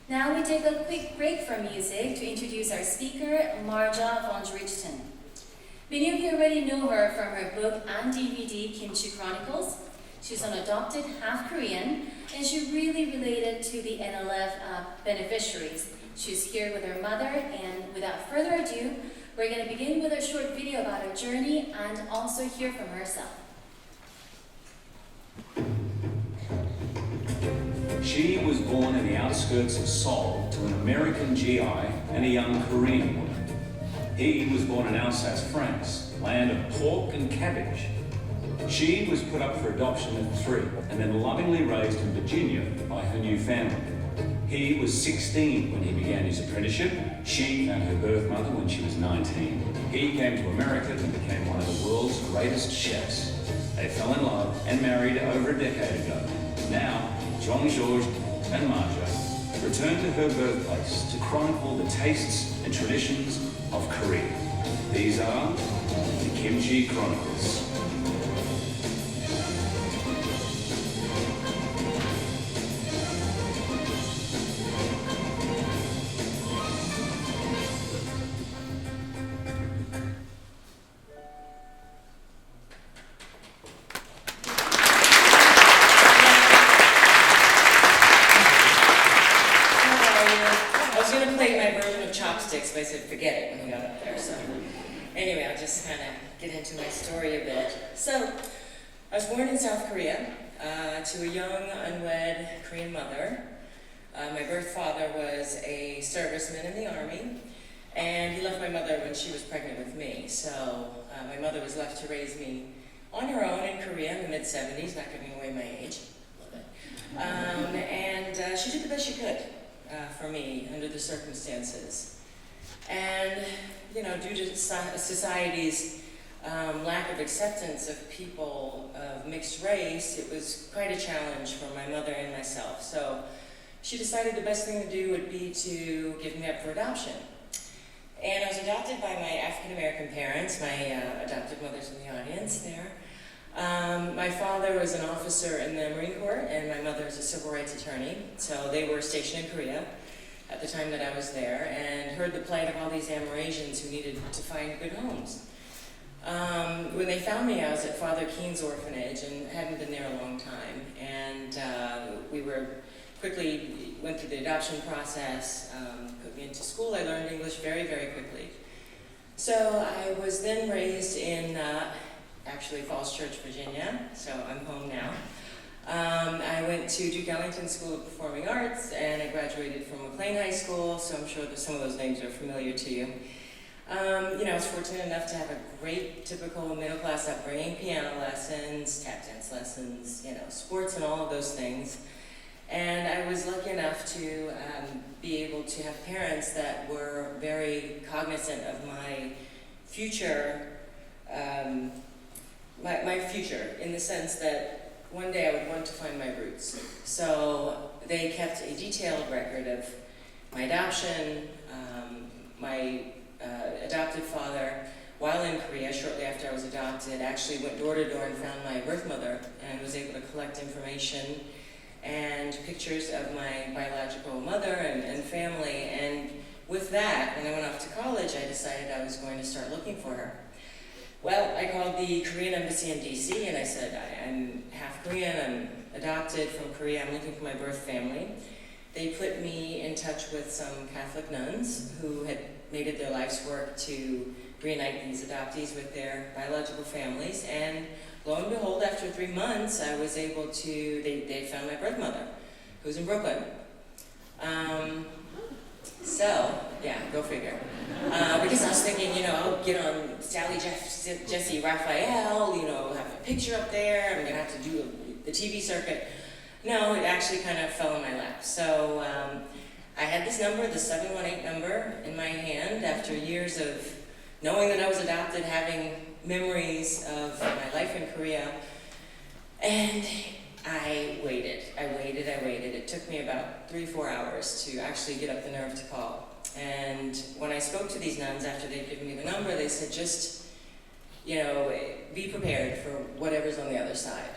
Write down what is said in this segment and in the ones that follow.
Now we take a quick break from music to introduce our speaker, Marja von Richten. Many of you already know her from her book and DVD, Kimchi Chronicles. She's an adopted half Korean, and she really related to the NLF beneficiaries. She's here with her mother, and without further ado, we're going to begin with a short video about her journey and also hear from herself. She was born in the outskirts of Seoul to an American GI and a young Korean woman. He was born in Alsace, France, land of pork and cabbage. She was put up for adoption at 3 and then lovingly raised in Virginia by her new family. He was 16 when he began his apprenticeship. She found her birth mother when she was 19. He came to America and became one of the world's greatest chefs. They fell in love and married over a decade ago. Now, Jean-Georges and Marja returned to her birthplace to chronicle the tastes and traditions of Korea. These are the Kimchi Chronicles. But I said forget it when he got up there. So anyway, I'll just kind of get into my story a bit. So I was born in South Korea to a young, unwed Korean mother. My birth father was a serviceman in the army, and he left my mother when she was pregnant with me. So my mother was left to raise me on her own in Korea in the mid-70s, not giving away my age. Love it. And she did the best she could for me under the circumstances. And, you know, due to society's lack of acceptance of people of mixed race, it was quite a challenge for my mother and myself. So she decided the best thing to do would be to give me up for adoption. And I was adopted by my African-American parents. My adopted mother's in the audience there. My father was an officer in the Marine Corps, and my mother is a civil rights attorney. So they were stationed in Korea at the time that I was there, and heard the plight of all these Amerasians who needed to find good homes. When they found me, I was at Father Keen's orphanage and hadn't been there a long time. And we quickly went through the adoption process, put me into school. I learned English very, very quickly. So I was then raised in actually Falls Church, Virginia, so I'm home now. I went to Duke Ellington School of Performing Arts, and I graduated from McLean High School, so I'm sure that some of those names are familiar to you. You know, I was fortunate enough to have a great, typical middle-class upbringing, piano lessons, tap dance lessons, you know, sports and all of those things. And I was lucky enough to be able to have parents that were very cognizant of my future, my future, in the sense that one day I would want to find my roots. So they kept a detailed record of my adoption. My adopted father, while in Korea, shortly after I was adopted, actually went door to door and found my birth mother and was able to collect information and pictures of my biological mother and family. And with that, when I went off to college, I decided I was going to start looking for her. Well, I called the Korean embassy in DC and I said, I'm half Korean, I'm adopted from Korea, I'm looking for my birth family. They put me in touch with some Catholic nuns who had made it their life's work to reunite these adoptees with their biological families. And lo and behold, after 3 months, I was able to, they found my birth mother, who's in Brooklyn. So, yeah, go figure. Because I was thinking, you know, I'll get on Sally, Jesse, Raphael, you know, have a picture up there, I'm gonna have to do the TV circuit. No, it actually kind of fell in my lap. So I had this number, the 718 number, in my hand after years of knowing that I was adopted, having memories of my life in Korea. And I waited. It took me about 3-4 hours to actually get up the nerve to call. And when I spoke to these nuns after they'd given me the number, they said, just, you know, be prepared for whatever's on the other side.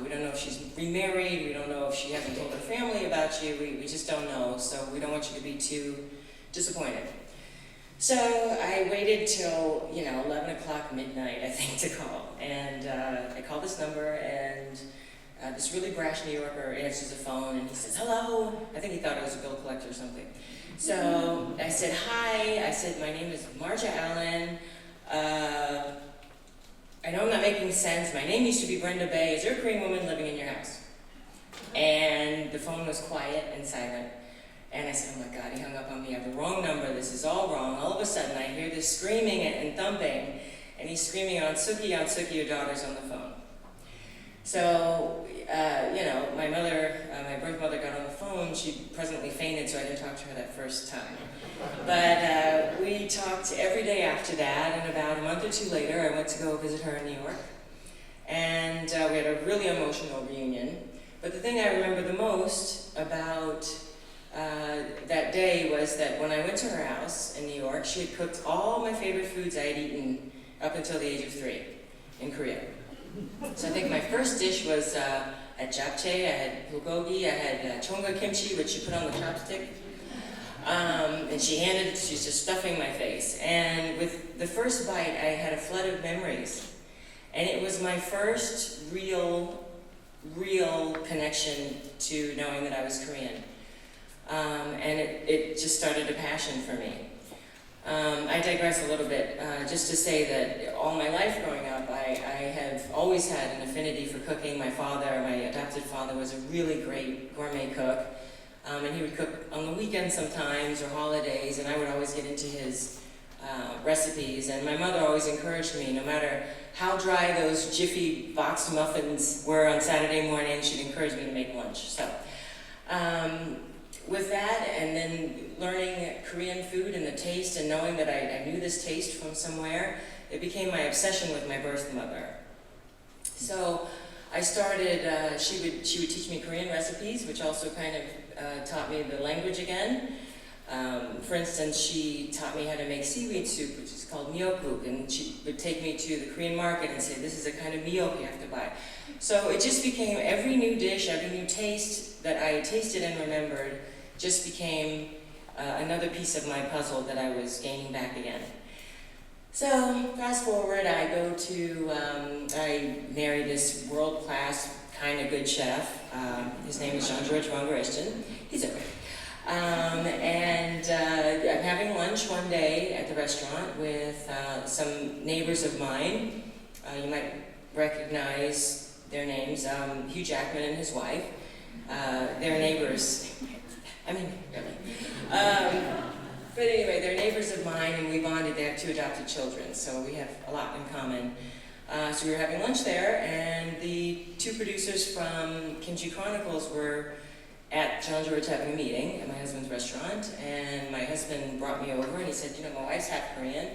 We don't know if she's remarried, we don't know if she hasn't told her family about you, we just don't know, so we don't want you to be too disappointed. So I waited till, 11 o'clock midnight, I think, to call. And I called this number, and this really brash New Yorker answers the phone, and he says, hello. I think he thought I was a bill collector or something. So I said, hi. I said, my name is Marja Allen. I know I'm not making sense. My name used to be Brenda Bay. Is there a Korean woman living in your house? And the phone was quiet and silent. And I said, oh my God, he hung up on me. I have the wrong number. This is all wrong. All of a sudden, I hear this screaming and thumping. And he's screaming, Suki, your daughter's on the phone. So, my birth mother got on the phone. She presently fainted, so I didn't talk to her that first time. But we talked every day after that, and about a month or two later, I went to go visit her in New York. And we had a really emotional reunion. But the thing I remember the most about that day was that when I went to her house in New York, she had cooked all my favorite foods I had eaten up until the age of 3 in Korea. So I think my first dish was a japchae, I had bulgogi, I had chonga kimchi, which she put on the chopstick. And she handed it, she's just stuffing my face. And with the first bite, I had a flood of memories. And it was my first real connection to knowing that I was Korean. And it just started a passion for me. I digress a little bit, just to say that all my life growing up, I have always had an affinity for cooking. My adopted father, was a really great gourmet cook. And he would cook on the weekends sometimes, or holidays, and I would always get into his recipes. And my mother always encouraged me, no matter how dry those Jiffy boxed muffins were on Saturday morning, she'd encourage me to make lunch. So, with that, and then learning Korean food and the taste, and knowing that I knew this taste from somewhere, it became my obsession with my birth mother. So I started, she would teach me Korean recipes, which also kind of taught me the language again. For instance, she taught me how to make seaweed soup, which is called miyeokguk, and she would take me to the Korean market and say, this is the kind of miyok you have to buy. So it just became every new dish, every new taste that I tasted and remembered just became another piece of my puzzle that I was gaining back again. So fast forward, I married this world-class, kind of good chef. His name is Jean-Georges Van Gerechten. He's okay. And I'm having lunch one day at the restaurant with some neighbors of mine. You might recognize their names, Hugh Jackman and his wife. They're neighbors. I mean, really. But anyway, they're neighbors of mine, and we bonded. They have 2 adopted children, so we have a lot in common. So we were having lunch there, and the 2 producers from Kimchi Chronicles were at Jean-Georges having a meeting at my husband's restaurant, and my husband brought me over, and he said, my wife's half Korean.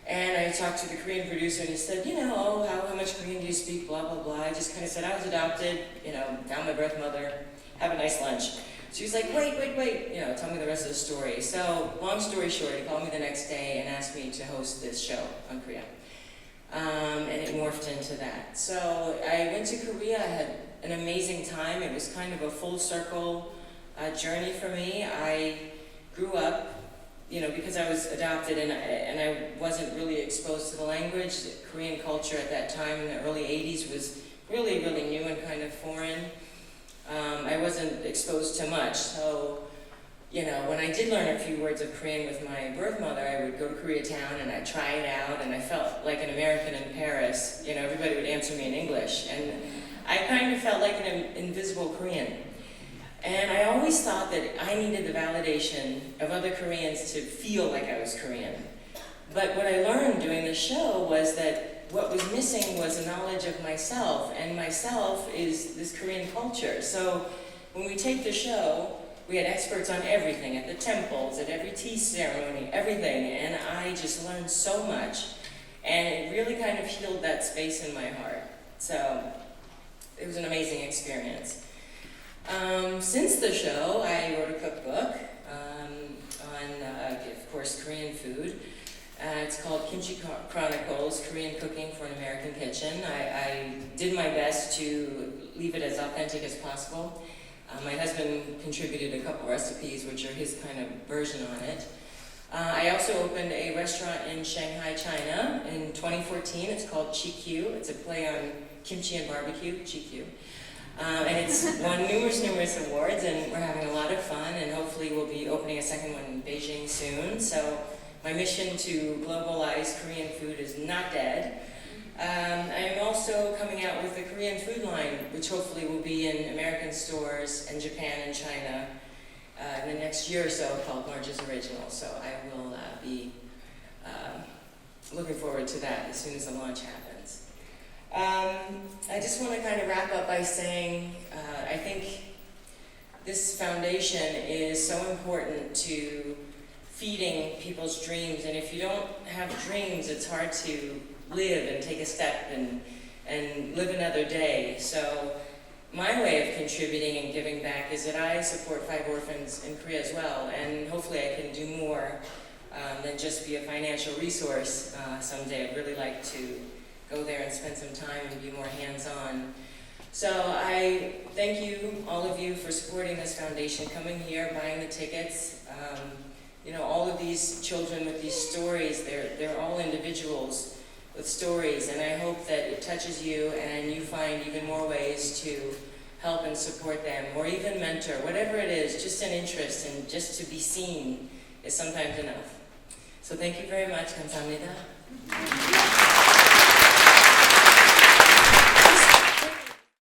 And I talked to the Korean producer, and he said, how much Korean do you speak, blah, blah, blah. I just kind of said, I was adopted, found my birth mother, have a nice lunch. She was like, wait, tell me the rest of the story. So, long story short, he called me the next day and asked me to host this show on Korea. And it morphed into that. So, I went to Korea, I had an amazing time. It was kind of a full circle journey for me. I grew up, because I was adopted and I wasn't really exposed to the language. The Korean culture at that time in the early 80s was really, really new and kind of foreign. I wasn't exposed to much, so, when I did learn a few words of Korean with my birth mother, I would go to Koreatown and I'd try it out, and I felt like an American in Paris. Everybody would answer me in English, and I kind of felt like an invisible Korean. And I always thought that I needed the validation of other Koreans to feel like I was Korean. But what I learned doing the show was that what was missing was a knowledge of myself, and myself is this Korean culture. So when we take the show, we had experts on everything, at the temples, at every tea ceremony, everything, and I just learned so much, and it really kind of healed that space in my heart. So it was an amazing experience. Since the show, I wrote a cookbook on, of course, Korean food. It's called Kimchi Chronicles. skills, Korean cooking for an American kitchen. I did my best to leave it as authentic as possible. My husband contributed a couple recipes, which are his kind of version on it. I also opened a restaurant in Shanghai, China in 2014. It's called Chikyu. It's a play on kimchi and barbecue, Chikyu. And it's won numerous awards, and we're having a lot of fun, and hopefully we'll be opening a second one in Beijing soon. So my mission to globalize Korean food is not dead. I am also coming out with a Korean food line, which hopefully will be in American stores and Japan and China in the next year or so, called Marge's Original. So I will be looking forward to that as soon as the launch happens. I just want to kind of wrap up by saying I think this foundation is so important to feeding people's dreams, and if you don't have dreams, it's hard to live and take a step and live another day. So my way of contributing and giving back is that I support 5 orphans in Korea as well, and hopefully I can do more than just be a financial resource someday. I'd really like to go there and spend some time and be more hands-on. So I thank you, all of you, for supporting this foundation, coming here, buying the tickets. You know, all of these children with these stories, they're all individuals with stories, and I hope that it touches you and you find even more ways to help and support them, or even mentor, whatever it is. Just an interest and just to be seen is sometimes enough. So thank you very much. 감사합니다.